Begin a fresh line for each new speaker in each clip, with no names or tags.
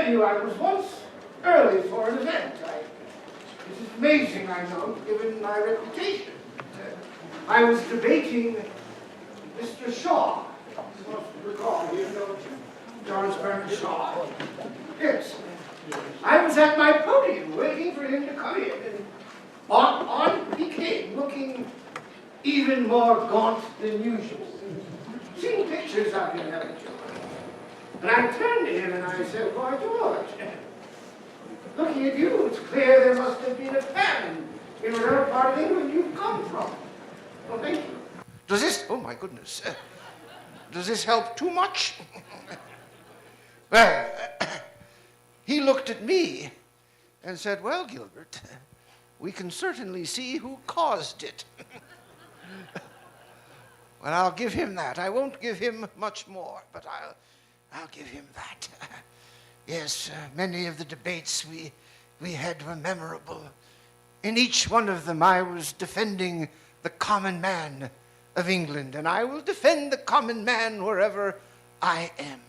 tell you I was once early for an event. This is amazing, I know, given my reputation. I was debating Mr. Shaw. You must recall, you know, John Bernard Shaw. Yes. I was at my podium waiting for him to come in, and on he came, looking even more gaunt than usual. Seen pictures of him, haven't you? And I turned to him and I said, "Why, George, looking at you, it's clear there must have been a famine in whatever part of England you've come from." Well, thank you. Does this, oh my goodness, does this help too much? Well, he looked at me and said, "Well, Gilbert, we can certainly see who caused it." Well, I'll give him that. I won't give him much more, but I'll give him that. Yes, many of the debates we had were memorable. In each one of them, I was defending the common man of England, and I will defend the common man wherever I am.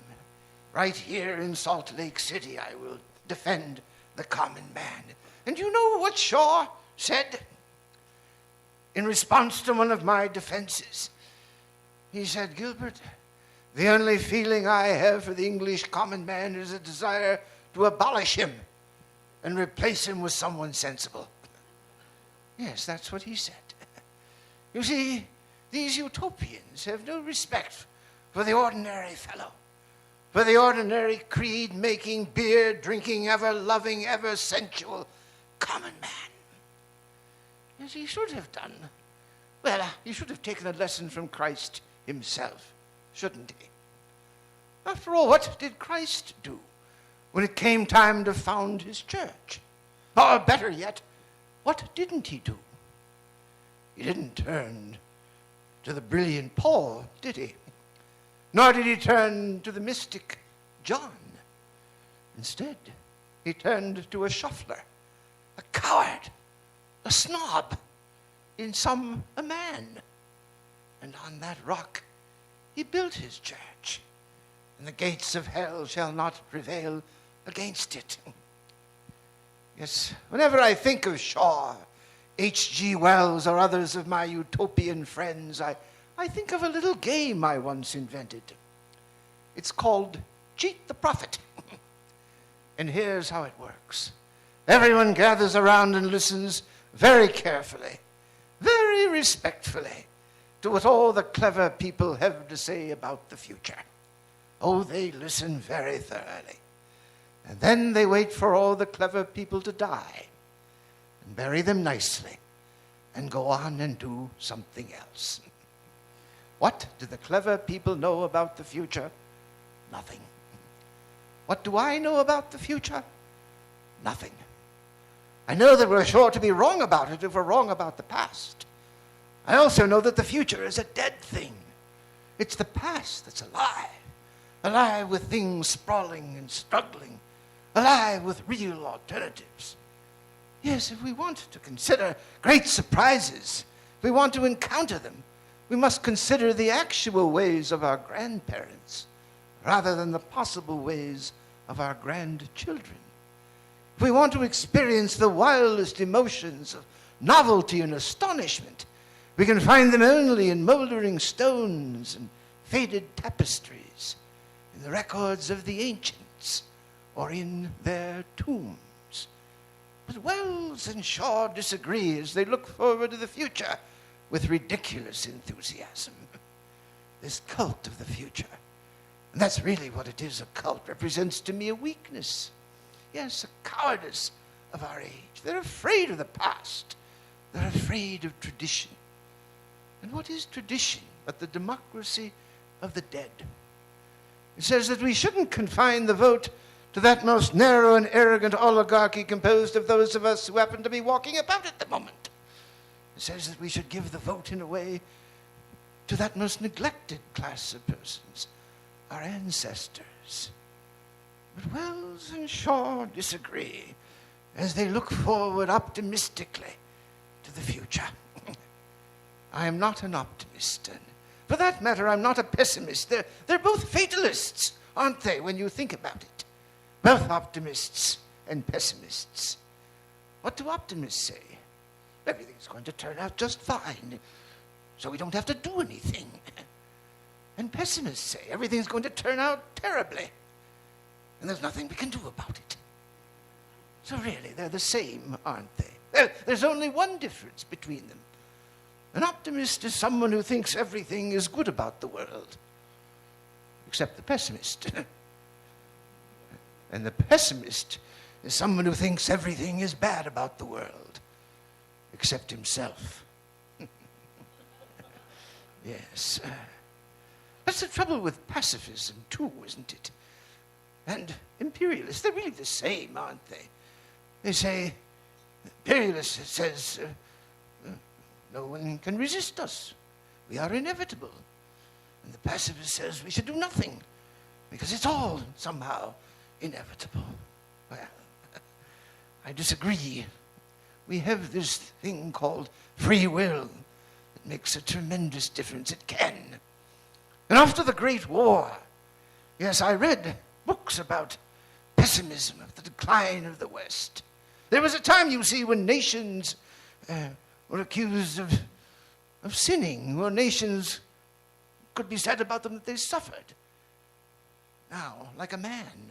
Right here in Salt Lake City, I will defend the common man. And you know what Shaw said in response to one of my defenses? He said, "Gilbert, the only feeling I have for the English common man is a desire to abolish him and replace him with someone sensible." Yes, that's what he said. You see, these utopians have no respect for the ordinary fellow, for the ordinary creed-making, beer-drinking, ever-loving, ever-sensual common man. As he should have done. Well, he should have taken a lesson from Christ himself, shouldn't he? After all, what did Christ do when it came time to found his church? Or better yet, what didn't he do? He didn't turn to the brilliant Paul, did he? Nor did he turn to the mystic John. Instead, he turned to a shuffler, a coward, a snob, in sum, a man. And on that rock he built his church, and the gates of hell shall not prevail against it. Yes, whenever I think of Shaw, H.G. Wells, or others of my utopian friends, I think of a little game I once invented. It's called Cheat the Prophet. And here's how it works. Everyone gathers around and listens very carefully, very respectfully, to what all the clever people have to say about the future. Oh, they listen very thoroughly. And then they wait for all the clever people to die and bury them nicely and go on and do something else. What do the clever people know about the future? Nothing. What do I know about the future? Nothing. I know that we're sure to be wrong about it if we're wrong about the past. I also know that the future is a dead thing. It's the past that's alive. Alive with things sprawling and struggling. Alive with real alternatives. Yes, if we want to consider great surprises, if we want to encounter them, we must consider the actual ways of our grandparents rather than the possible ways of our grandchildren. If we want to experience the wildest emotions of novelty and astonishment, we can find them only in moldering stones and faded tapestries, in the records of the ancients, or in their tombs. But Wells and Shaw disagree as they look forward to the future with ridiculous enthusiasm. This cult of the future, and that's really what it is, a cult, represents to me a weakness. Yes, a cowardice of our age. They're afraid of the past. They're afraid of tradition. And what is tradition but the democracy of the dead? It says that we shouldn't confine the vote to that most narrow and arrogant oligarchy composed of those of us who happen to be walking about at the moment. It says that we should give the vote in a way to that most neglected class of persons, our ancestors. But Wells and Shaw disagree as they look forward optimistically to the future. I am not an optimist, and for that matter, I'm not a pessimist. They're both fatalists, aren't they, when you think about it? both optimists and pessimists. What do optimists say? Everything's going to turn out just fine, so we don't have to do anything. And pessimists say everything's going to turn out terribly, and there's nothing we can do about it. So really, they're the same, aren't they? There's only one difference between them. An optimist is someone who thinks everything is good about the world, except the pessimist. And the pessimist is someone who thinks everything is bad about the world, except himself. Yes. That's the trouble with pacifism, too, isn't it? And imperialists, they're really the same, aren't they? They say, the imperialist says, no one can resist us. We are inevitable. And the pacifist says we should do nothing, because it's all somehow inevitable. Well, I disagree. We have this thing called free will that makes a tremendous difference. It can. And after the Great War, yes, I read books about pessimism, of the decline of the West. There was a time, you see, when nations were accused of sinning, where nations could be said about them that they suffered. Now, like a man,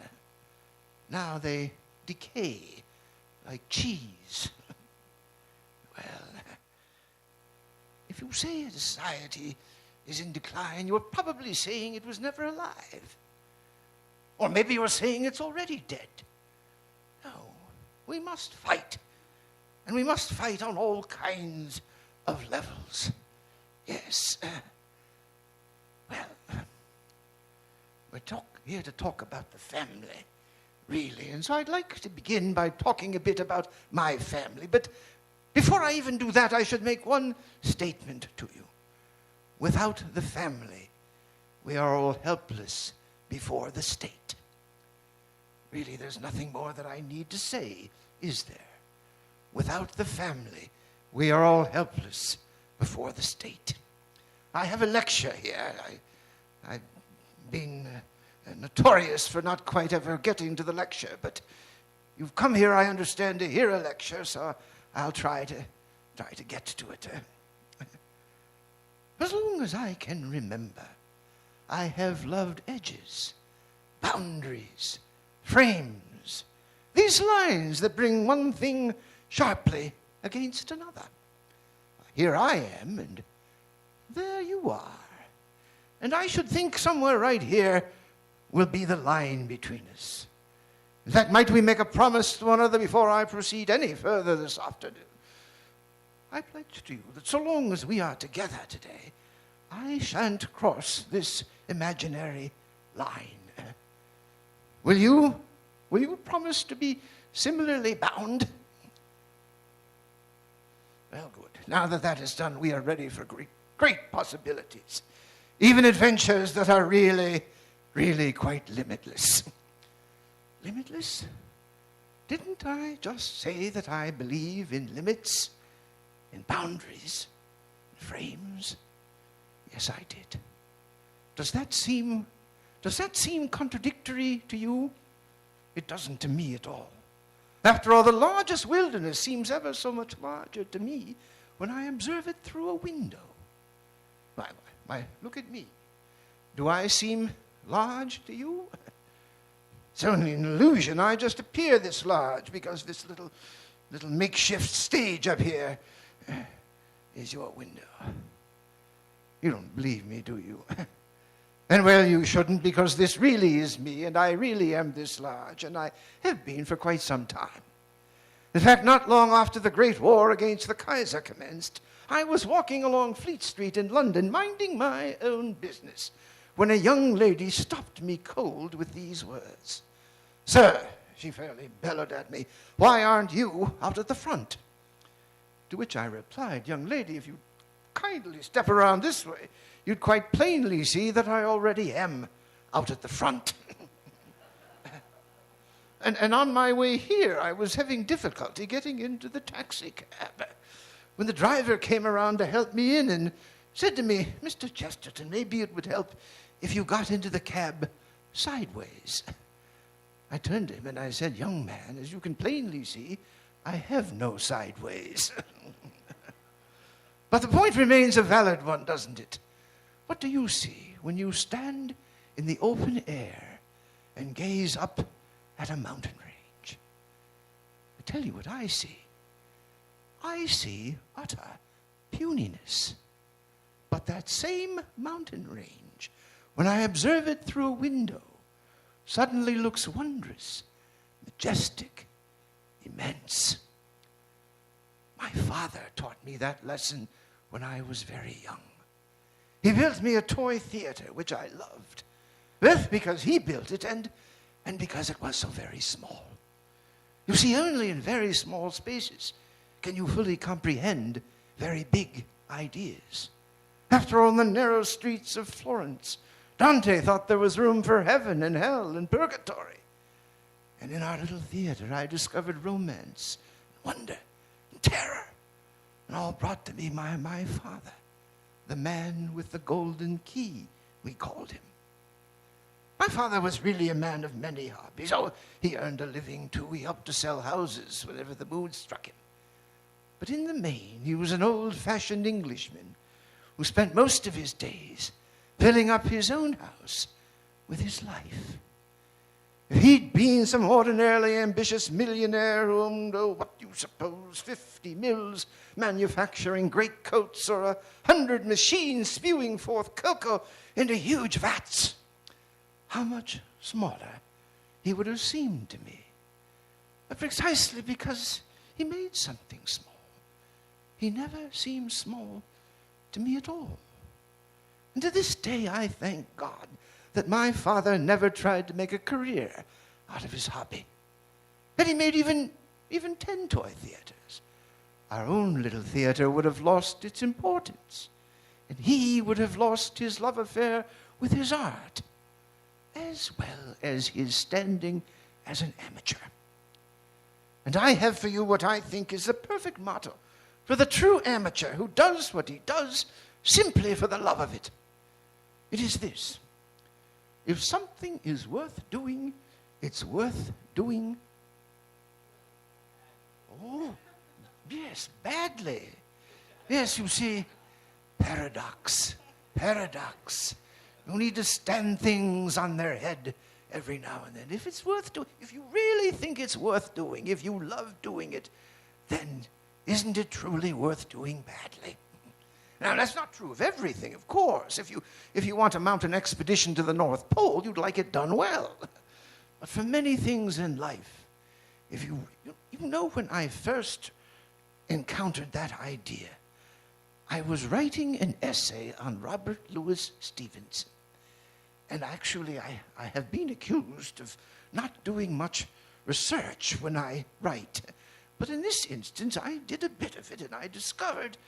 now they decay like cheese. Well, if you say a society is in decline, you're probably saying it was never alive. Or maybe you're saying it's already dead. No, we must fight. And we must fight on all kinds of levels. Yes. We're here to talk about the family, really. And so I'd like to begin by talking a bit about my family. But before I even do that, I should make one statement to you. Without the family, we are all helpless before the state. Really, there's nothing more that I need to say, is there? Without the family, we are all helpless before the state. I have a lecture here. I've been notorious for not quite ever getting to the lecture, but you've come here, I understand, to hear a lecture, so I'll try to get to it. As long as I can remember, I have loved edges, boundaries, frames, these lines that bring one thing sharply against another. Here I am, and there you are. And I should think somewhere right here will be the line between us. In fact, might we make a promise to one another before I proceed any further this afternoon? I pledge to you that so long as we are together today, I shan't cross this imaginary line. Will you promise to be similarly bound? Well, good. Now that that is done, we are ready for great possibilities, even adventures that are really, really quite limitless. Limitless? Didn't I just say that I believe in limits, in boundaries, in frames? Yes, I did. Does that seem contradictory to you? It doesn't to me at all. After all, the largest wilderness seems ever so much larger to me when I observe it through a window. Why, look at me. Do I seem large to you? It's only an illusion. I just appear this large because this little makeshift stage up here is your window. You don't believe me, do you? And well, you shouldn't, because this really is me, and I really am this large, and I have been for quite some time. In fact, not long after the Great War against the Kaiser commenced, I was walking along Fleet Street in London, minding my own business, when a young lady stopped me cold with these words. "Sir," she fairly bellowed at me, "why aren't you out at the front?" To which I replied, "Young lady, if you kindly step around this way, you'd quite plainly see that I already am out at the front." And on my way here, I was having difficulty getting into the taxi cab, when the driver came around to help me in and said to me, "Mr. Chesterton, maybe it would help if you got into the cab sideways." I turned to him and I said, "Young man, as you can plainly see, I have no sideways." But the point remains a valid one, doesn't it? What do you see when you stand in the open air and gaze up at a mountain range? I tell you what I see. I see utter puniness. But that same mountain range, when I observe it through a window, suddenly looks wondrous, majestic, immense. My father taught me that lesson when I was very young. He built me a toy theater, which I loved, both because he built it and because it was so very small. You see, only in very small spaces can you fully comprehend very big ideas. After all, in the narrow streets of Florence, Dante thought there was room for heaven and hell and purgatory. And in our little theater, I discovered romance, wonder, and terror, and all brought to me by my father, the man with the golden key, we called him. My father was really a man of many hobbies. Oh, he earned a living, too. He helped to sell houses whenever the mood struck him. But in the main, he was an old-fashioned Englishman who spent most of his days filling up his own house with his life. If he'd been some ordinarily ambitious millionaire who owned, what do you suppose, 50 mills manufacturing greatcoats or 100 machines spewing forth cocoa into huge vats, how much smaller he would have seemed to me. But precisely because he made something small, he never seemed small to me at all. And to this day, I thank God that my father never tried to make a career out of his hobby. That he made even 10 toy theaters. Our own little theater would have lost its importance, and he would have lost his love affair with his art, as well as his standing as an amateur. And I have for you what I think is the perfect motto for the true amateur who does what he does simply for the love of it. It is this: if something is worth doing, it's worth doing. Oh, yes, badly. Yes, you see, paradox. You need to stand things on their head every now and then. If it's worth doing, if you really think it's worth doing, if you love doing it, then isn't it truly worth doing badly? Now, that's not true of everything, of course. If you want to mount an expedition to the North Pole, you'd like it done well. But for many things in life, if you know, when I first encountered that idea, I was writing an essay on Robert Louis Stevenson. And actually, I have been accused of not doing much research when I write. But in this instance, I did a bit of it, and I discovered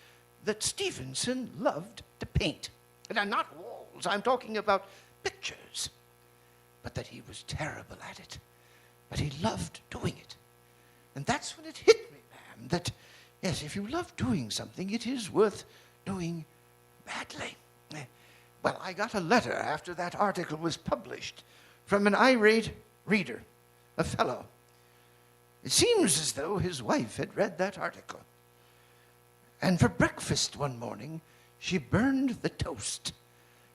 that Stevenson loved to paint. And not walls, I'm talking about pictures. But that he was terrible at it. But he loved doing it. And that's when it hit me, ma'am, that, yes, if you love doing something, it is worth doing badly. Well, I got a letter after that article was published from an irate reader, a fellow. It seems as though his wife had read that article. And for breakfast one morning, she burned the toast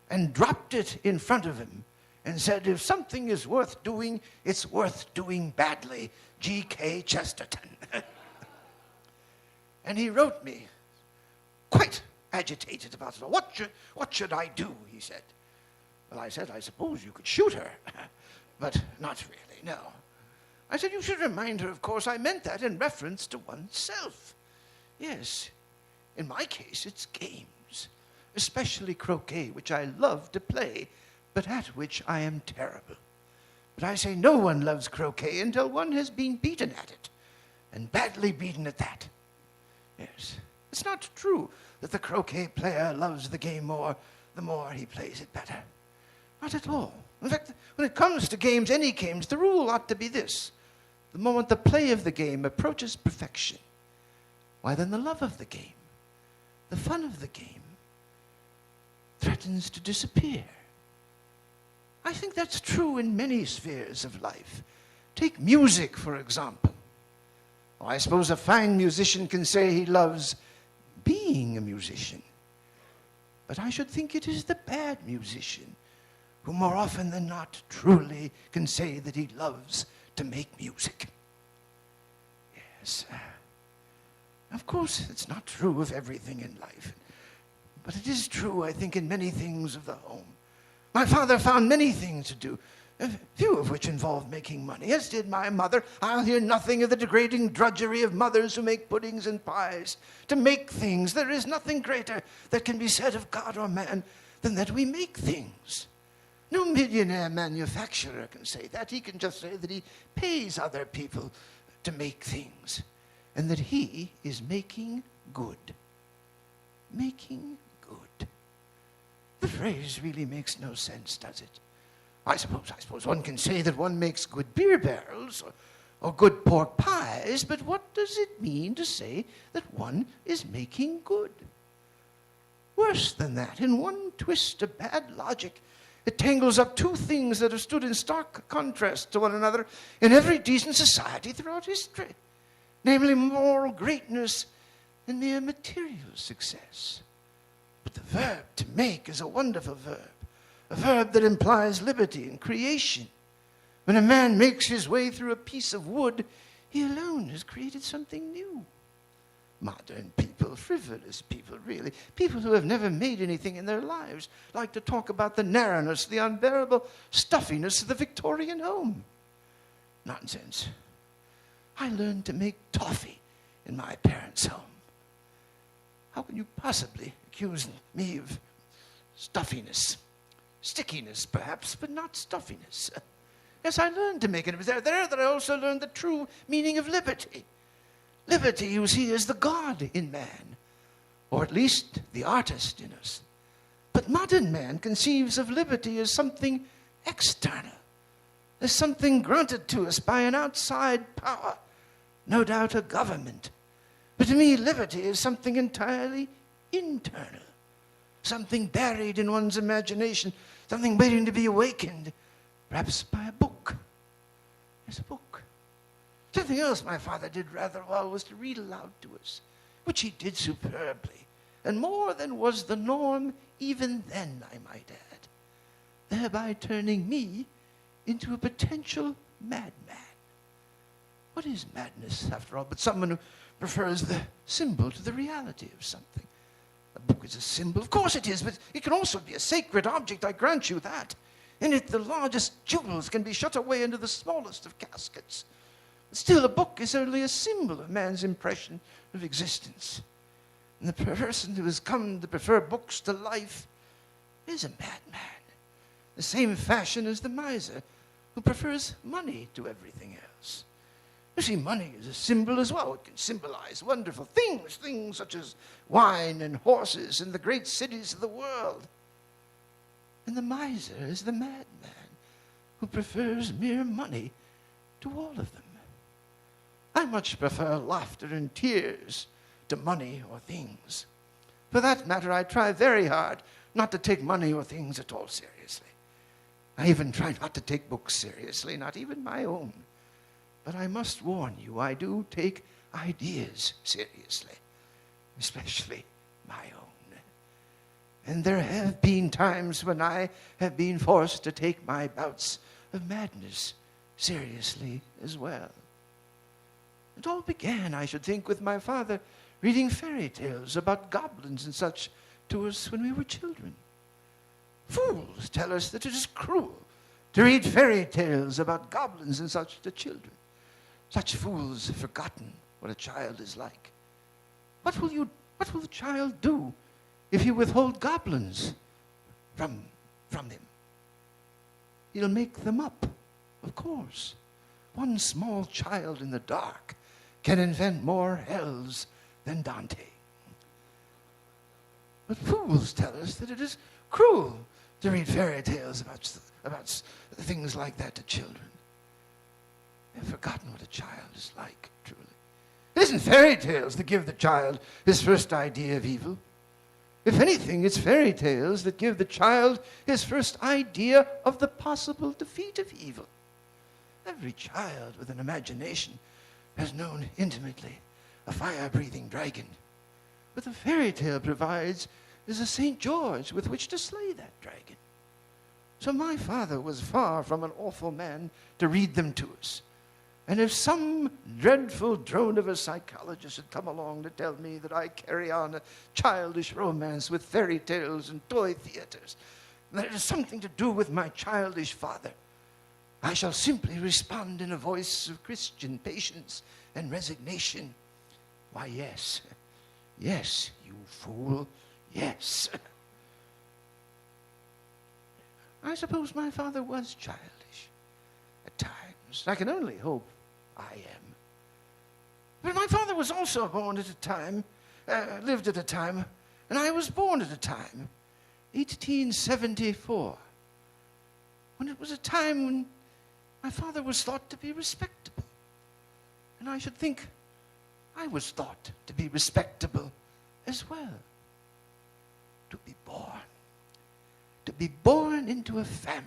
and dropped it in front of him and said, "If something is worth doing, it's worth doing badly. G.K. Chesterton." And he wrote me, quite agitated about it. What should I do, he said. Well, I said, I suppose you could shoot her. But not really, no. I said, you should remind her, of course, I meant that in reference to oneself. Yes, in my case, it's games, especially croquet, which I love to play, but at which I am terrible. But I say no one loves croquet until one has been beaten at it, and badly beaten at that. Yes, it's not true that the croquet player loves the game more the more he plays it better. Not at all. In fact, when it comes to games, any games, the rule ought to be this: the moment the play of the game approaches perfection, why then the love of the game, the fun of the game, threatens to disappear. I think that's true in many spheres of life. Take music, for example. Oh, I suppose a fine musician can say he loves being a musician. But I should think it is the bad musician who more often than not truly can say that he loves to make music. Yes. Of course, it's not true of everything in life. But it is true, I think, in many things of the home. My father found many things to do, a few of which involved making money, as did my mother. I'll hear nothing of the degrading drudgery of mothers who make puddings and pies. To make things, there is nothing greater that can be said of God or man than that we make things. No millionaire manufacturer can say that. He can just say that he pays other people to make things, and that he is making good. Making good. The phrase really makes no sense, does it? I suppose one can say that one makes good beer barrels or good pork pies, but what does it mean to say that one is making good? Worse than that, in one twist of bad logic, it tangles up two things that have stood in stark contrast to one another in every decent society throughout history, namely moral greatness and mere material success. But the verb to make is a wonderful verb, a verb that implies liberty and creation. When a man makes his way through a piece of wood, he alone has created something new. Modern people, frivolous people, really, people who have never made anything in their lives, like to talk about the narrowness, the unbearable stuffiness of the Victorian home. Nonsense. I learned to make toffee in my parents' home. How can you possibly accuse me of stuffiness? Stickiness, perhaps, but not stuffiness. Yes, I learned to make it. It was there that I also learned the true meaning of liberty. Liberty, you see, is the God in man, or at least the artist in us. But modern man conceives of liberty as something external, as something granted to us by an outside power, no doubt a government. But to me, liberty is something entirely internal, something buried in one's imagination, something waiting to be awakened, perhaps by a book. Yes, a book. Something else my father did rather well was to read aloud to us, which he did superbly, and more than was the norm even then, I might add, thereby turning me into a potential madman. What is madness, after all, but someone who prefers the symbol to the reality of something? A book is a symbol, of course it is, but it can also be a sacred object, I grant you that. In it, the largest jewels can be shut away into the smallest of caskets. Still, a book is only a symbol of man's impression of existence. And the person who has come to prefer books to life is a madman. The same fashion as the miser who prefers money to everything else. You see, money is a symbol as well. It can symbolize wonderful things such as wine and horses and the great cities of the world. And the miser is the madman who prefers mere money to all of them. I much prefer laughter and tears to money or things. For that matter, I try very hard not to take money or things at all seriously. I even try not to take books seriously, not even my own. But I must warn you, I do take ideas seriously, especially my own. And there have been times when I have been forced to take my bouts of madness seriously as well. It all began, I should think, with my father reading fairy tales about goblins and such to us when we were children. Fools tell us that it is cruel to read fairy tales about goblins and such to children. Such fools have forgotten what a child is like. What will the child do if you withhold goblins from him? He'll make them up, of course. One small child in the dark can invent more hells than Dante. But fools tell us that it is cruel to read fairy tales about things like that to children. They've forgotten what a child is like, truly. It isn't fairy tales that give the child his first idea of evil. If anything, it's fairy tales that give the child his first idea of the possible defeat of evil. Every child with an imagination has known intimately a fire-breathing dragon. What the fairy tale provides is a St. George with which to slay that dragon. So my father was far from an awful man to read them to us. And if some dreadful drone of a psychologist had come along to tell me that I carry on a childish romance with fairy tales and toy theaters, and that it has something to do with my childish father, I shall simply respond in a voice of Christian patience and resignation. Why, yes, yes, you fool, yes. I suppose my father was childish at times. I can only hope I am. But my father was also born at a time, lived at a time, and I was born at a time, 1874, when it was a time when my father was thought to be respectable. And I should think I was thought to be respectable as well. To be born into a family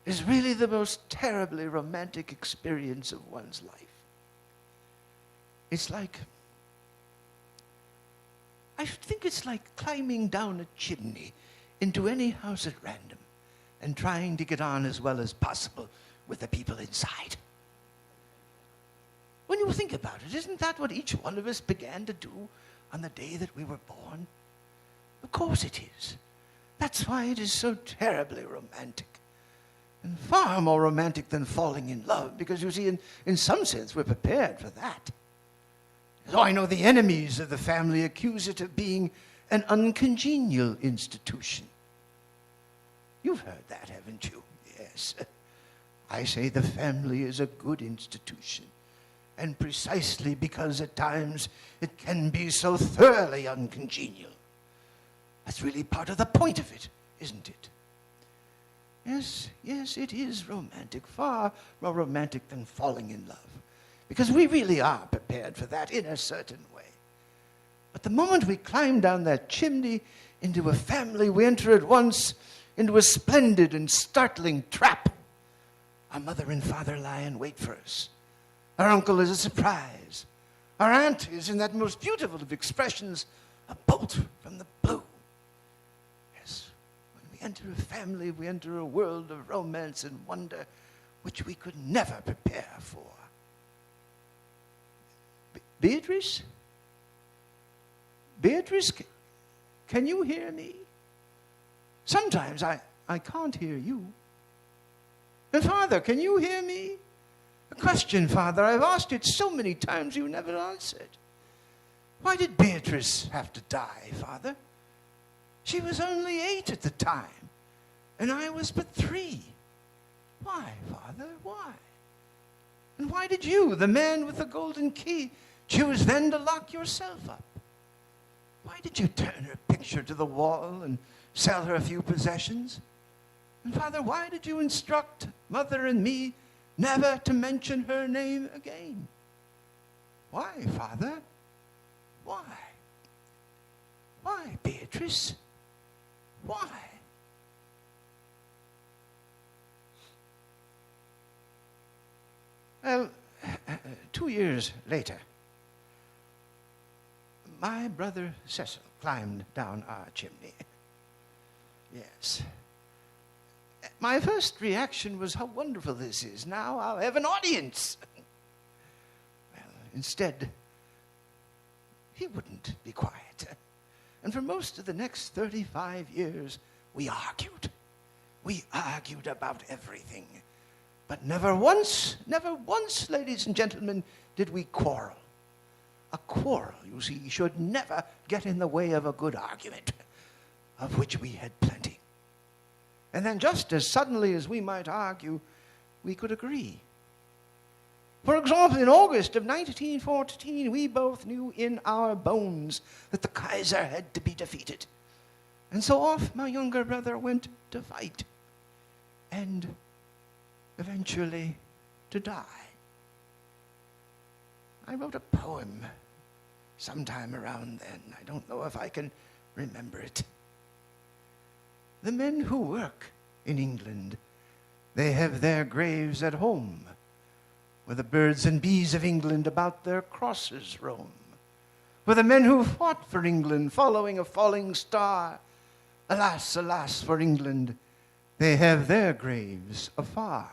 is really the most terribly romantic experience of one's life. It's like, I think it's like climbing down a chimney into any house at random and trying to get on as well as possible with the people inside. When you think about it, isn't that what each one of us began to do on the day that we were born? Of course it is. That's why it is so terribly romantic. And far more romantic than falling in love, because you see, in some sense, we're prepared for that. So I know the enemies of the family accuse it of being an uncongenial institution. You've heard that, haven't you? Yes. I say the family is a good institution, and precisely because at times it can be so thoroughly uncongenial. That's really part of the point of it, isn't it? Yes, yes, it is romantic, far more romantic than falling in love, because we really are prepared for that in a certain way. But the moment we climb down that chimney into a family, we enter at once into a splendid and startling trap. Our mother and father lie in wait for us. Our uncle is a surprise. Our aunt is, in that most beautiful of expressions, a bolt from the blue. Yes, when we enter a family, we enter a world of romance and wonder which we could never prepare for. Beatrice? Beatrice, can you hear me? Sometimes I can't hear you. And Father, can you hear me? A question, Father. I've asked it so many times you never answered. Why did Beatrice have to die, Father? She was only 8 at the time, and I was but 3. Why, Father, why? And why did you, the man with the golden key, choose then to lock yourself up? Why did you turn her picture to the wall and sell her a few possessions? And Father, why did you instruct Mother and me never to mention her name again? Why, Father? Why? Why, Beatrice? Why? Well, 2 years later, my brother Cecil climbed down our chimney. Yes. My first reaction was, how wonderful this is. Now I'll have an audience. Well, instead, he wouldn't be quiet. And for most of the next 35 years, we argued. We argued about everything. But never once, ladies and gentlemen, did we quarrel. A quarrel, you see, should never get in the way of a good argument, of which we had plenty. And then just as suddenly as we might argue, we could agree. For example, in August of 1914, we both knew in our bones that the Kaiser had to be defeated. And so off my younger brother went to fight, and eventually to die. I wrote a poem sometime around then. I don't know if I can remember it. The men who work in England, they have their graves at home, where the birds and bees of England about their crosses roam, where the men who fought for England, following a falling star, alas, alas for England, they have their graves afar,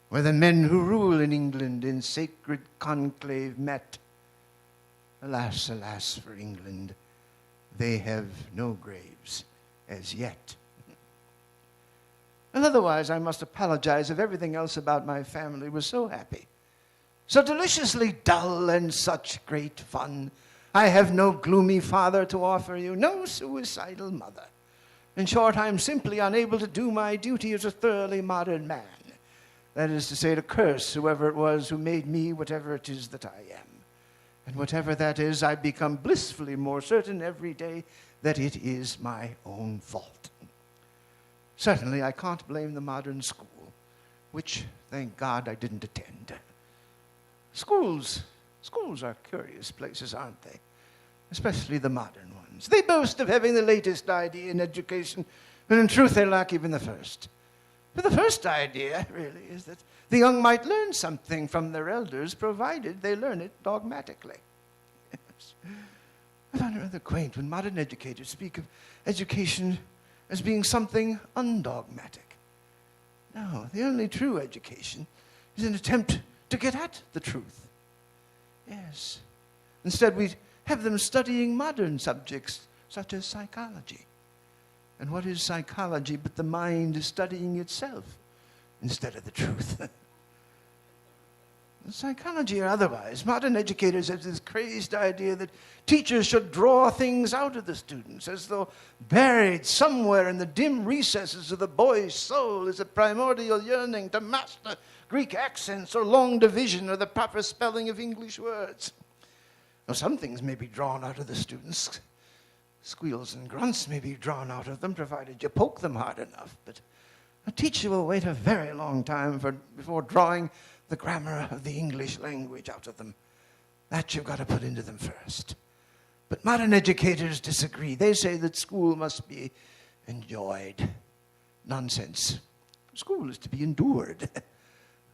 where the men who rule in England in sacred conclave met, alas, alas for England, they have no graves as yet. And otherwise, I must apologize if everything else about my family was so happy, so deliciously dull and such great fun. I have no gloomy father to offer you, no suicidal mother. In short, I am simply unable to do my duty as a thoroughly modern man. That is to say, to curse whoever it was who made me whatever it is that I am. And whatever that is, I become blissfully more certain every day that it is my own fault. Certainly, I can't blame the modern school, which, thank God, I didn't attend. Schools are curious places, aren't they? Especially the modern ones. They boast of having the latest idea in education, but in truth they lack even the first. But the first idea, really, is that the young might learn something from their elders, provided they learn it dogmatically. Yes. I find it rather quaint when modern educators speak of education as being something undogmatic. No, the only true education is an attempt to get at the truth. Yes. Instead, we have them studying modern subjects such as psychology. And what is psychology but the mind studying itself instead of the truth? Psychology or otherwise, modern educators have this crazed idea that teachers should draw things out of the students, as though buried somewhere in the dim recesses of the boy's soul is a primordial yearning to master Greek accents or long division or the proper spelling of English words. Now, some things may be drawn out of the students. Squeals and grunts may be drawn out of them, provided you poke them hard enough. But a teacher will wait a very long time before drawing the grammar of the English language out of them. That you've got to put into them first. But modern educators disagree. They say that school must be enjoyed. Nonsense. School is to be endured.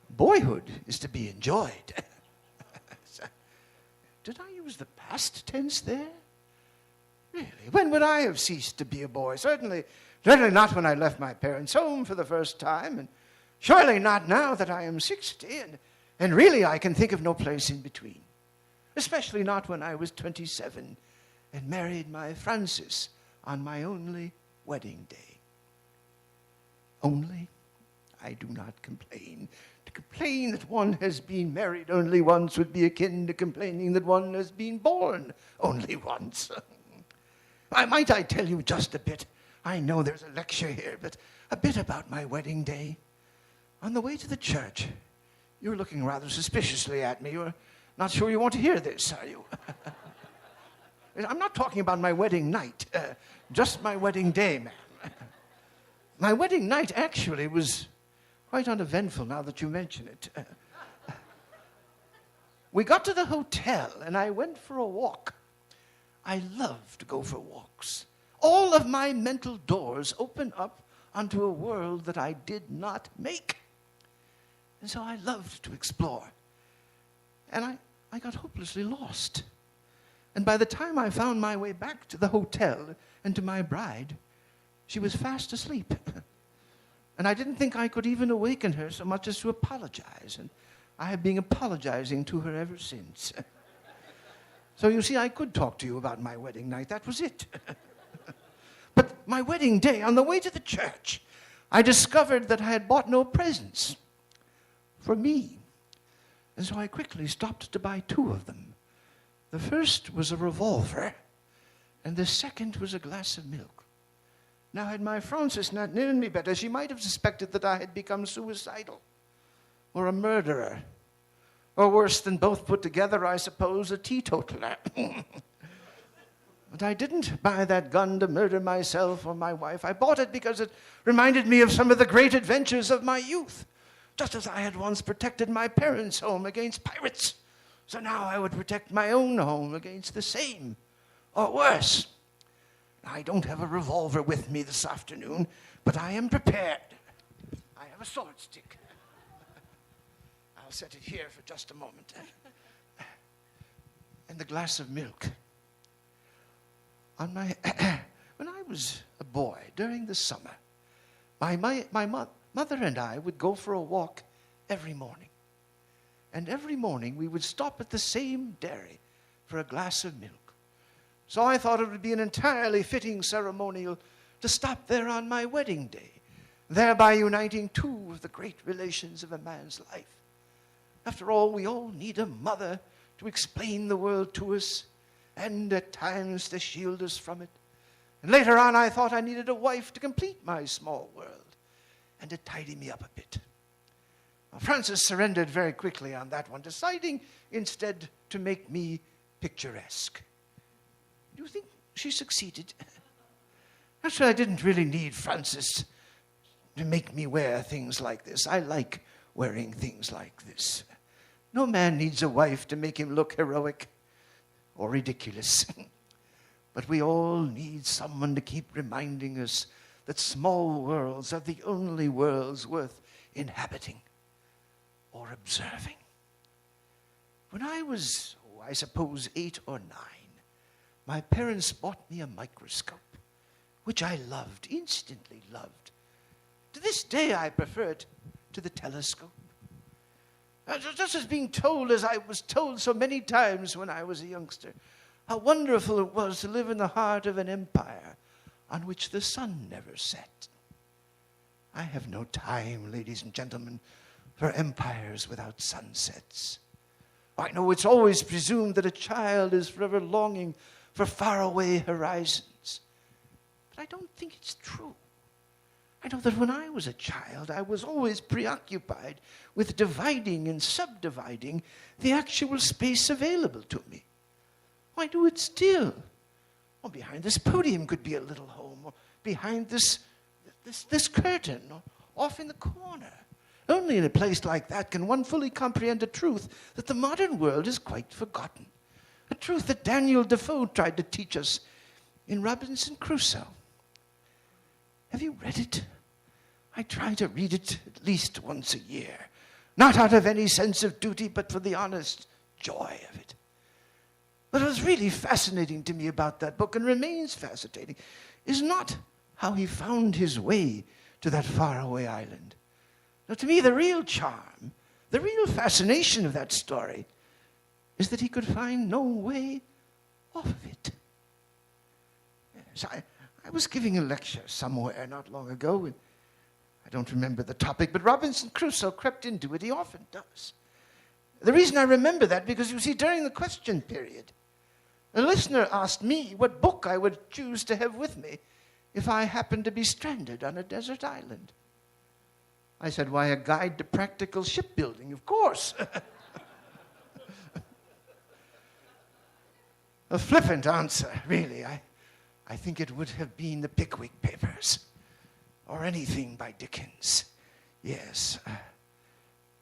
Boyhood is to be enjoyed. Did I use the past tense there? Really? When would I have ceased to be a boy? Certainly not when I left my parents' home for the first time, and surely not now that I am 60, and really I can think of no place in between. Especially not when I was 27 and married my Frances on my only wedding day. Only? I do not complain. To complain that one has been married only once would be akin to complaining that one has been born only once. Might I tell you just a bit? I know there's a lecture here, but a bit about my wedding day. On the way to the church, you're looking rather suspiciously at me. You're not sure you want to hear this, are you? I'm not talking about my wedding night, just my wedding day, ma'am. My wedding night actually was quite uneventful now that you mention it. We got to the hotel, and I went for a walk. I love to go for walks. All of my mental doors open up onto a world that I did not make. And so I loved to explore. And I got hopelessly lost. And by the time I found my way back to the hotel and to my bride, she was fast asleep. And I didn't think I could even awaken her so much as to apologize. And I have been apologizing to her ever since. So you see, I could talk to you about my wedding night. That was it. But my wedding day, on the way to the church, I discovered that I had bought no presents for me. And so I quickly stopped to buy two of them. The first was a revolver, and the second was a glass of milk. Now, had my Frances not known me better, she might have suspected that I had become suicidal, or a murderer, or worse than both put together, I suppose, a teetotaler. But I didn't buy that gun to murder myself or my wife. I bought it because it reminded me of some of the great adventures of my youth, just as I had once protected my parents' home against pirates. So now I would protect my own home against the same, or worse. I don't have a revolver with me this afternoon, but I am prepared. I have a sword stick. I'll set it here for just a moment. And the glass of milk. When I was a boy, during the summer, my mother and I would go for a walk every morning. And every morning we would stop at the same dairy for a glass of milk. So I thought it would be an entirely fitting ceremonial to stop there on my wedding day, thereby uniting two of the great relations of a man's life. After all, we all need a mother to explain the world to us, and at times to shield us from it. And later on, I thought I needed a wife to complete my small world and to tidy me up a bit. Well, Frances surrendered very quickly on that one, deciding instead to make me picturesque. Do you think she succeeded? Actually, I didn't really need Frances to make me wear things like this. I like wearing things like this. No man needs a wife to make him look heroic or ridiculous. But we all need someone to keep reminding us that small worlds are the only worlds worth inhabiting or observing. When I was, I suppose, 8 or 9, my parents bought me a microscope, which I loved, instantly loved. To this day, I prefer it to the telescope. Just as being told, as I was told so many times when I was a youngster, how wonderful it was to live in the heart of an empire on which the sun never set. I have no time, ladies and gentlemen, for empires without sunsets. I know it's always presumed that a child is forever longing for faraway horizons. But I don't think it's true. I know that when I was a child, I was always preoccupied with dividing and subdividing the actual space available to me. I do it still. Well, behind this podium could be a little home, or behind this curtain, or off in the corner. Only in a place like that can one fully comprehend a truth that the modern world is quite forgotten. A truth that Daniel Defoe tried to teach us in Robinson Crusoe. Have you read it? I try to read it at least once a year. Not out of any sense of duty, but for the honest joy of it. What was really fascinating to me about that book, and remains fascinating, is not how he found his way to that faraway island. Now, to me, the real charm, the real fascination of that story is that he could find no way off of it. Yes, I was giving a lecture somewhere not long ago, and I don't remember the topic, but Robinson Crusoe crept into it. He often does. The reason I remember that, because you see, during the question period, a listener asked me what book I would choose to have with me if I happened to be stranded on a desert island. I said, why, a guide to practical shipbuilding, of course. A flippant answer, really. I think it would have been the Pickwick Papers, or anything by Dickens. Yes,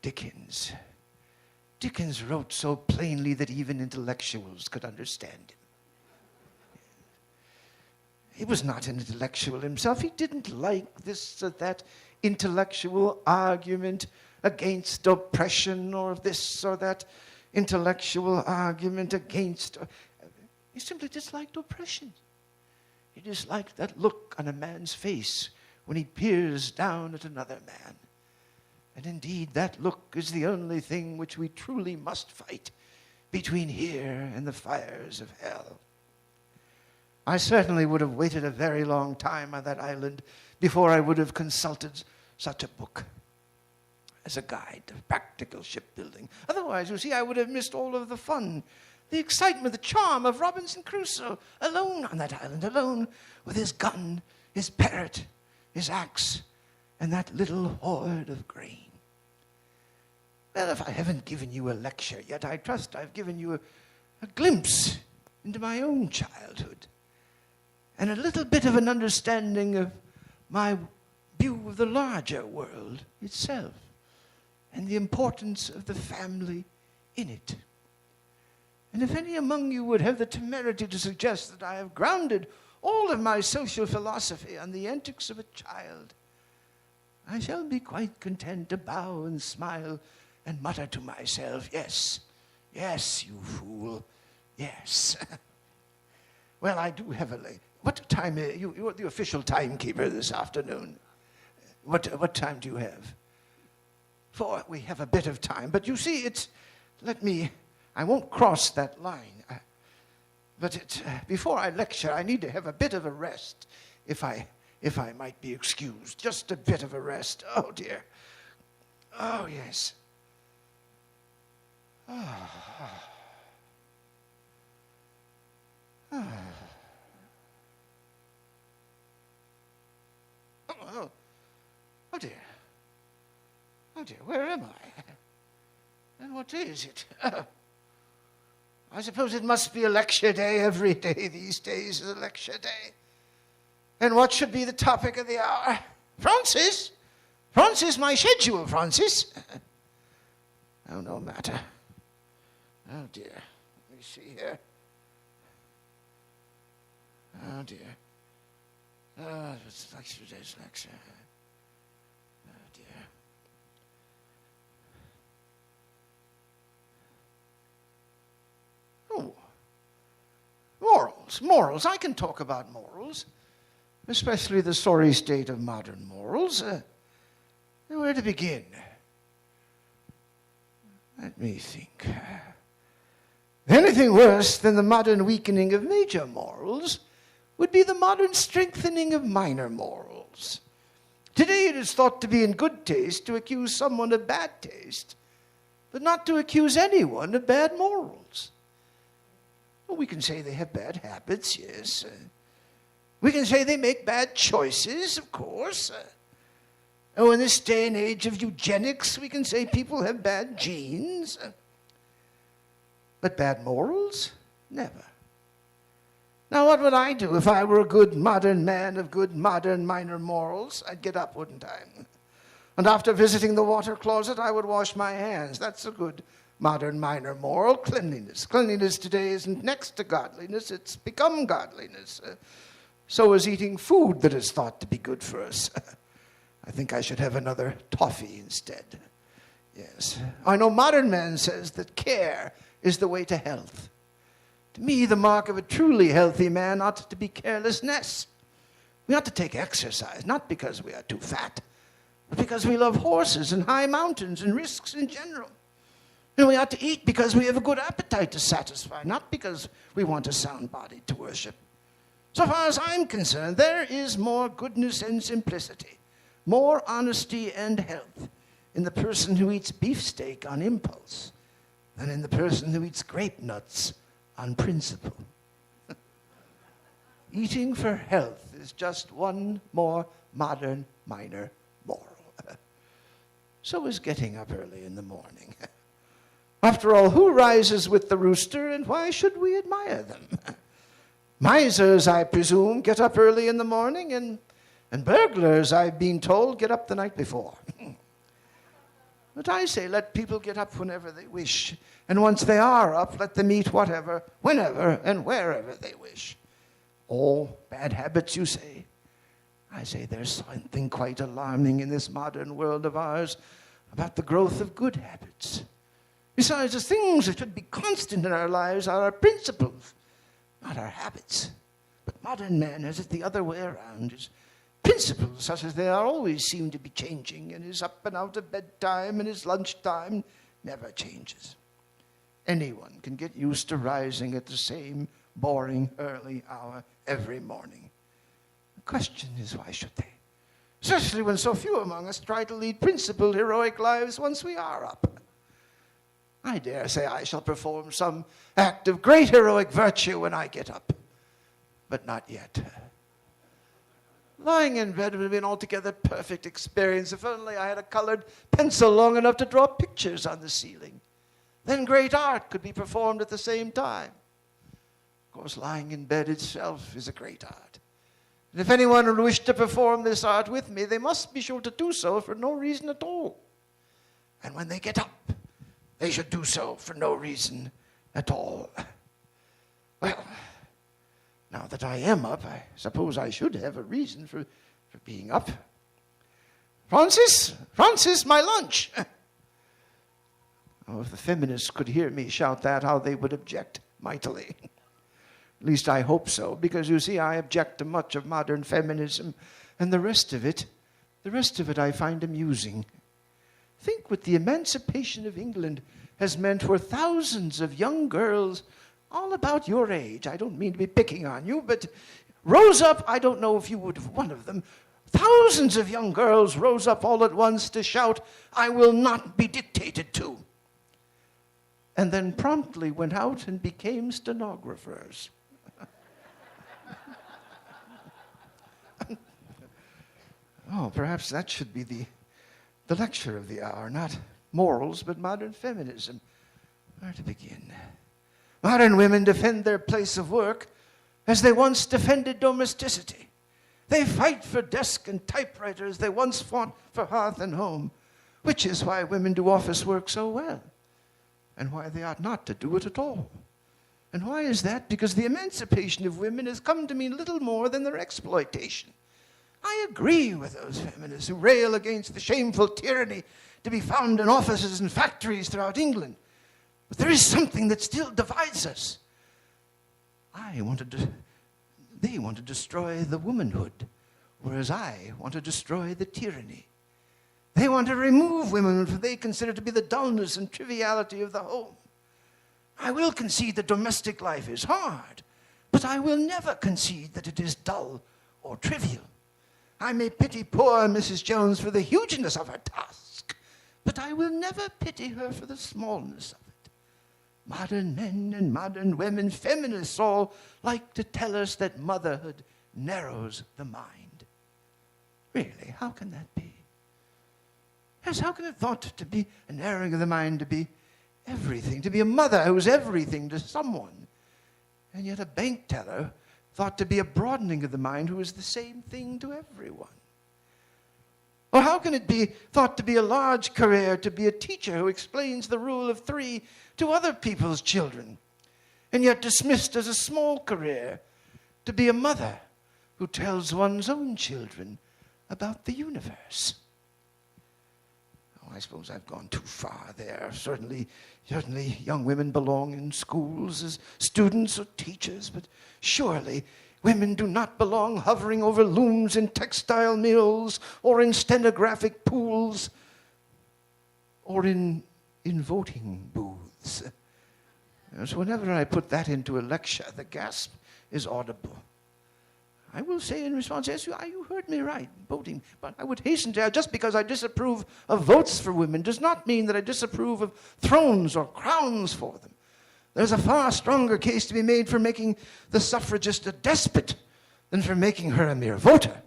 Dickens. Dickens wrote so plainly that even intellectuals could understand him. He was not an intellectual himself. He didn't like this or that intellectual argument against oppression, or this or that intellectual argument against... He simply disliked oppression. He disliked that look on a man's face when he peers down at another man. And indeed, that look is the only thing which we truly must fight between here and the fires of hell. I certainly would have waited a very long time on that island before I would have consulted such a book as a guide to practical shipbuilding. Otherwise, you see, I would have missed all of the fun, the excitement, the charm of Robinson Crusoe, alone on that island, alone with his gun, his parrot, his axe, and that little hoard of grain. Well, if I haven't given you a lecture yet, I trust I've given you a glimpse into my own childhood, and a little bit of an understanding of my view of the larger world itself, and the importance of the family in it. And if any among you would have the temerity to suggest that I have grounded all of my social philosophy on the antics of a child, I shall be quite content to bow and smile and mutter to myself, yes, yes, you fool, yes. Well, I do have what time, you're the official timekeeper this afternoon. What time do you have? 4, we have a bit of time, but you see, I won't cross that line. But before I lecture, I need to have a bit of a rest, if I might be excused. Just a bit of a rest. Oh, dear. Oh, yes. Oh. Oh. Oh, oh, dear. Oh, dear, where am I? And what day is it? I suppose it must be a lecture day. Every day these days is a lecture day. And what should be the topic of the hour? Francis? Francis, my schedule, Francis. Oh, no matter. Oh, dear. Let me see here. Oh, dear. Oh, it's today's lecture. Oh, dear. Oh. Morals. I can talk about morals. Especially the sorry state of modern morals. Where to begin? Let me think. Anything worse than the modern weakening of major morals would be the modern strengthening of minor morals. Today it is thought to be in good taste to accuse someone of bad taste, but not to accuse anyone of bad morals. Well, we can say they have bad habits, yes. We can say they make bad choices, of course. Oh, in this day and age of eugenics, we can say people have bad genes. But bad morals? Never. Now, what would I do if I were a good modern man of good modern minor morals? I'd get up, wouldn't I? And after visiting the water closet, I would wash my hands. That's a good modern minor moral. Cleanliness. Cleanliness today isn't next to godliness. It's become godliness. So is eating food that is thought to be good for us. I think I should have another toffee instead. Yes. I know modern man says that care is the way to health. To me, the mark of a truly healthy man ought to be carelessness. We ought to take exercise, not because we are too fat, but because we love horses and high mountains and risks in general. And we ought to eat because we have a good appetite to satisfy, not because we want a sound body to worship. So far as I'm concerned, there is more goodness and simplicity, more honesty and health in the person who eats beefsteak on impulse than in the person who eats grape nuts on principle. Eating for health is just one more modern minor moral. So is getting up early in the morning. After all, who rises with the rooster, and why should we admire them? Misers, I presume, get up early in the morning, and burglars, I've been told, get up the night before. But I say let people get up whenever they wish, and once they are up, let them eat whatever, whenever, and wherever they wish. All bad habits, you say? I say there's something quite alarming in this modern world of ours about the growth of good habits. Besides, the things that should be constant in our lives are our principles, not our habits. But modern man has it the other way around. His principles, such as they are, always seem to be changing, and his up and out of bedtime and his lunchtime never changes. Anyone can get used to rising at the same boring early hour every morning. The question is, why should they? Especially when so few among us try to lead principled, heroic lives once we are up. I dare say I shall perform some act of great heroic virtue when I get up, but not yet. Lying in bed would have been an altogether perfect experience if only I had a colored pencil long enough to draw pictures on the ceiling. Then great art could be performed at the same time. Of course, lying in bed itself is a great art. And if anyone would wish to perform this art with me, they must be sure to do so for no reason at all. And when they get up, they should do so for no reason at all. Well, now that I am up, I suppose I should have a reason for being up. Francis, my lunch. Oh, if the feminists could hear me shout that, how they would object mightily. At least I hope so, because you see, I object to much of modern feminism, and the rest of it I find amusing. Think what the emancipation of England has meant for thousands of young girls, all about your age. I don't mean to be picking on you, but rose up, I don't know if you would have one of them, thousands of young girls rose up all at once to shout, "I will not be dictated to," and then promptly went out and became stenographers. Oh, perhaps that should be the lecture of the hour, not morals, but modern feminism. Where to begin? Modern women defend their place of work as they once defended domesticity. They fight for desk and typewriters they once fought for hearth and home, which is why women do office work so well, and why they ought not to do it at all. And why is that? Because the emancipation of women has come to mean little more than their exploitation. I agree with those feminists who rail against the shameful tyranny to be found in offices and factories throughout England. But there is something that still divides us. They want to destroy the womanhood, whereas I want to destroy the tyranny. They want to remove women from what they consider to be the dullness and triviality of the home. I will concede that domestic life is hard, but I will never concede that it is dull or trivial. I may pity poor Mrs. Jones for the hugeness of her task, but I will never pity her for the smallness of it. Modern men and modern women, feminists all, like to tell us that motherhood narrows the mind. Really, how can that be? Yes, how can it thought to be a narrowing of the mind, to be everything, to be a mother who's everything to someone, and yet a bank teller thought to be a broadening of the mind who is the same thing to everyone? Or how can it be thought to be a large career to be a teacher who explains the rule of 3 to other people's children, and yet dismissed as a small career to be a mother who tells one's own children about the universe? I suppose I've gone too far there. Certainly young women belong in schools as students or teachers, but surely women do not belong hovering over looms in textile mills or in stenographic pools or in voting booths. So whenever I put that into a lecture, the gasp is audible. I will say in response, yes, you heard me right, voting. But I would hasten to add, just because I disapprove of votes for women does not mean that I disapprove of thrones or crowns for them. There's a far stronger case to be made for making the suffragist a despot than for making her a mere voter.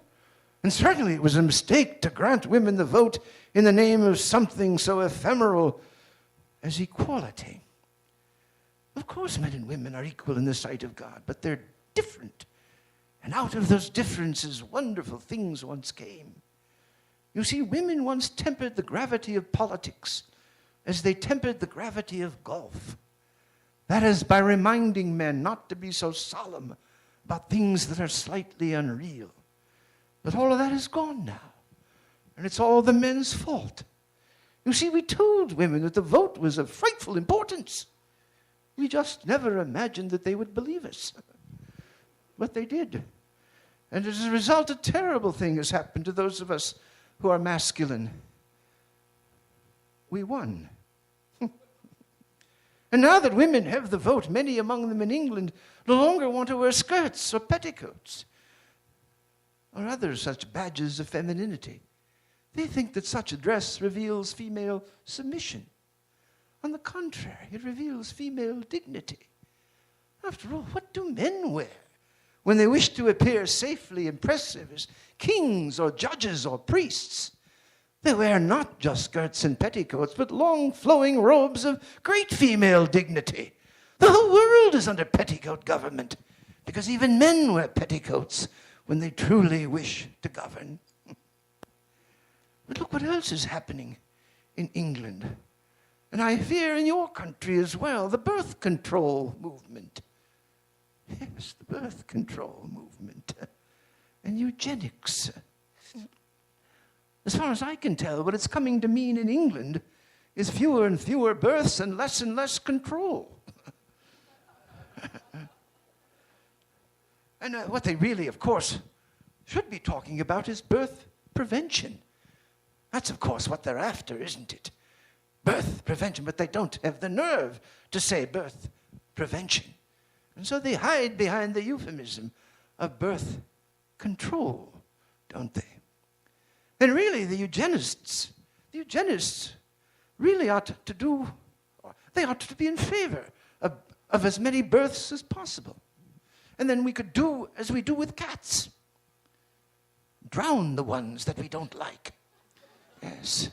And certainly it was a mistake to grant women the vote in the name of something so ephemeral as equality. Of course, men and women are equal in the sight of God, but they're different. And out of those differences, wonderful things once came. You see, women once tempered the gravity of politics as they tempered the gravity of golf. That is, by reminding men not to be so solemn about things that are slightly unreal. But all of that is gone now, and it's all the men's fault. You see, we told women that the vote was of frightful importance. We just never imagined that they would believe us. But they did. And as a result, a terrible thing has happened to those of us who are masculine. We won. And now that women have the vote, many among them in England no longer want to wear skirts or petticoats or other such badges of femininity. They think that such a dress reveals female submission. On the contrary, it reveals female dignity. After all, what do men wear when they wish to appear safely impressive as kings or judges or priests? They wear not just skirts and petticoats, but long flowing robes of great female dignity. The whole world is under petticoat government, because even men wear petticoats when they truly wish to govern. But look what else is happening in England, and I fear in your country as well, the birth control movement. Yes, the birth control movement and eugenics. As far as I can tell, what it's coming to mean in England is fewer and fewer births and less control. And what they really, of course, should be talking about is birth prevention. That's, of course, what they're after, isn't it? Birth prevention, but they don't have the nerve to say birth prevention. And so they hide behind the euphemism of birth control, don't they? And really, the eugenists really ought to do, they ought to be in favor of as many births as possible. And then we could do as we do with cats. Drown the ones that we don't like. Yes.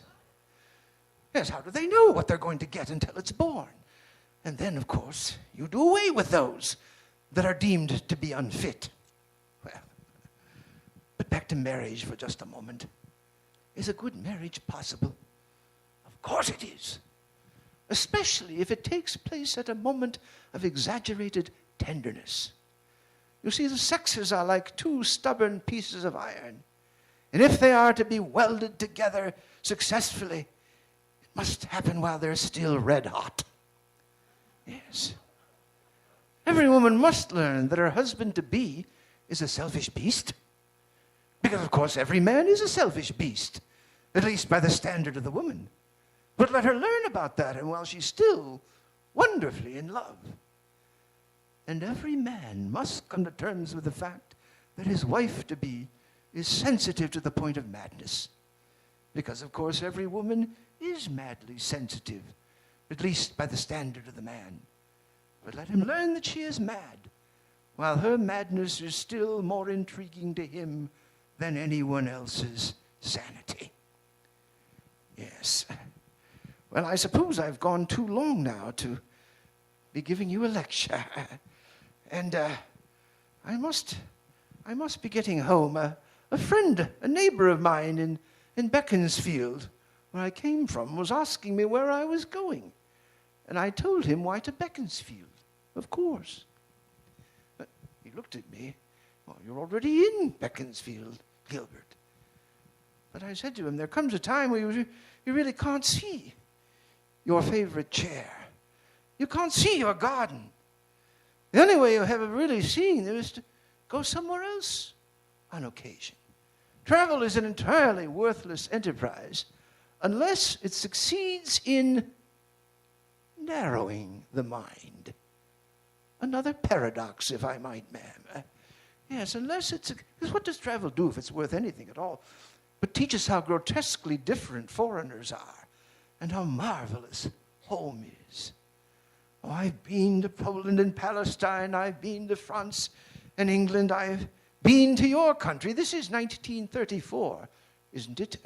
Yes, how do they know what they're going to get until it's born? And then, of course, you do away with those that are deemed to be unfit. Well, but back to marriage for just a moment. Is a good marriage possible? Of course it is. Especially if it takes place at a moment of exaggerated tenderness. You see, the sexes are like two stubborn pieces of iron. And if they are to be welded together successfully, it must happen while they're still red hot. Yes. Every woman must learn that her husband-to-be is a selfish beast. Because, of course, every man is a selfish beast, at least by the standard of the woman. But let her learn about that, and while she's still wonderfully in love. And every man must come to terms with the fact that his wife-to-be is sensitive to the point of madness. Because, of course, every woman is madly sensitive, at least by the standard of the man. But let him learn that she is mad, while her madness is still more intriguing to him than anyone else's sanity. Yes. Well, I suppose I've gone too long now to be giving you a lecture. And I must be getting home. A friend, a neighbor of mine in Beaconsfield, where I came from, was asking me where I was going. And I told him, why to Beaconsfield, of course. But he looked at me. Well, you're already in Beaconsfield, Gilbert. But I said to him, there comes a time where you really can't see your favorite chair. You can't see your garden. The only way you have of really seeing them is to go somewhere else on occasion. Travel is an entirely worthless enterprise unless it succeeds in narrowing the mind. Another paradox, if I might, ma'am. Yes, unless because what does travel do if it's worth anything at all? But teach us how grotesquely different foreigners are and how marvelous home is. Oh, I've been to Poland and Palestine. I've been to France and England. I've been to your country. This is 1934, isn't it?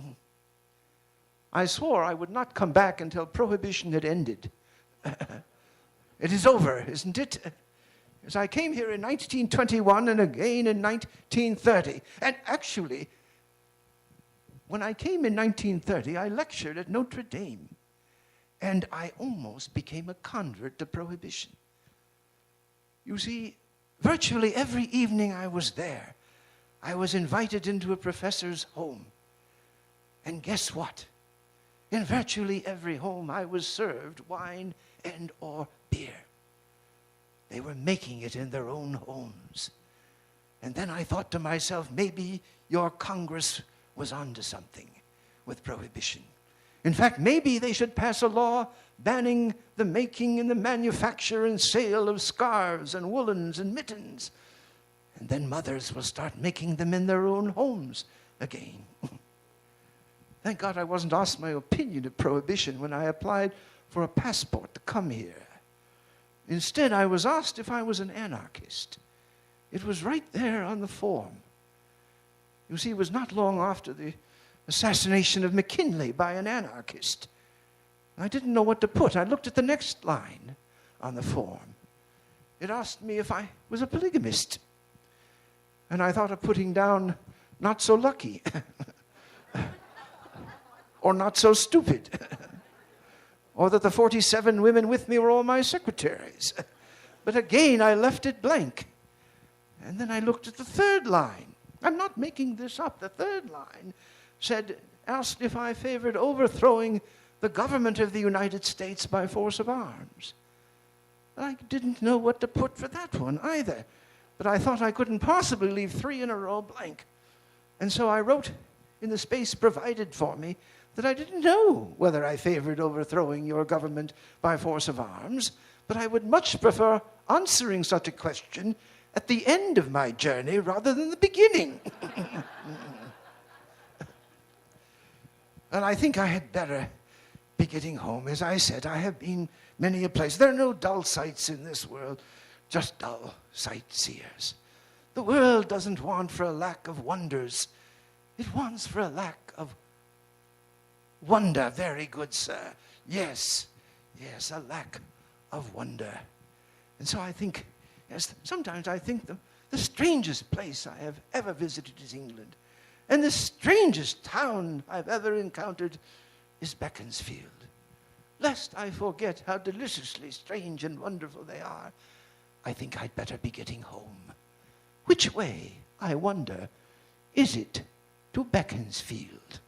I swore I would not come back until Prohibition had ended. It is over, isn't it? As I came here in 1921 and again in 1930. And actually, when I came in 1930, I lectured at Notre Dame. And I almost became a convert to Prohibition. You see, virtually every evening I was there, I was invited into a professor's home. And guess what? In virtually every home I was served wine and or beer. They were making it in their own homes. And then I thought to myself, maybe your Congress was onto something with Prohibition. In fact, maybe they should pass a law banning the making and the manufacture and sale of scarves and woolens and mittens. And then mothers will start making them in their own homes again. Thank God I wasn't asked my opinion of Prohibition when I applied for a passport to come here. Instead, I was asked if I was an anarchist. It was right there on the form. You see, it was not long after the assassination of McKinley by an anarchist. I didn't know what to put. I looked at the next line on the form. It asked me if I was a polygamist. And I thought of putting down not so lucky or not so stupid or that the 47 women with me were all my secretaries. But again, I left it blank. And then I looked at the third line. I'm not making this up. The third line said, asked if I favored overthrowing the government of the United States by force of arms. I didn't know what to put for that one either, but I thought I couldn't possibly leave 3 in a row blank. And so I wrote in the space provided for me that I didn't know whether I favored overthrowing your government by force of arms, but I would much prefer answering such a question at the end of my journey rather than the beginning. And I think I had better be getting home. As I said, I have been many a place. There are no dull sights in this world, just dull sightseers. The world doesn't want for a lack of wonders. It wants for a lack of wonder. Very good, sir. Yes, a lack of wonder. And so I think, yes, sometimes I think the strangest place I have ever visited is England. And the strangest town I've ever encountered is Beaconsfield. Lest I forget how deliciously strange and wonderful they are, I think I'd better be getting home. Which way, I wonder, is it to Beaconsfield?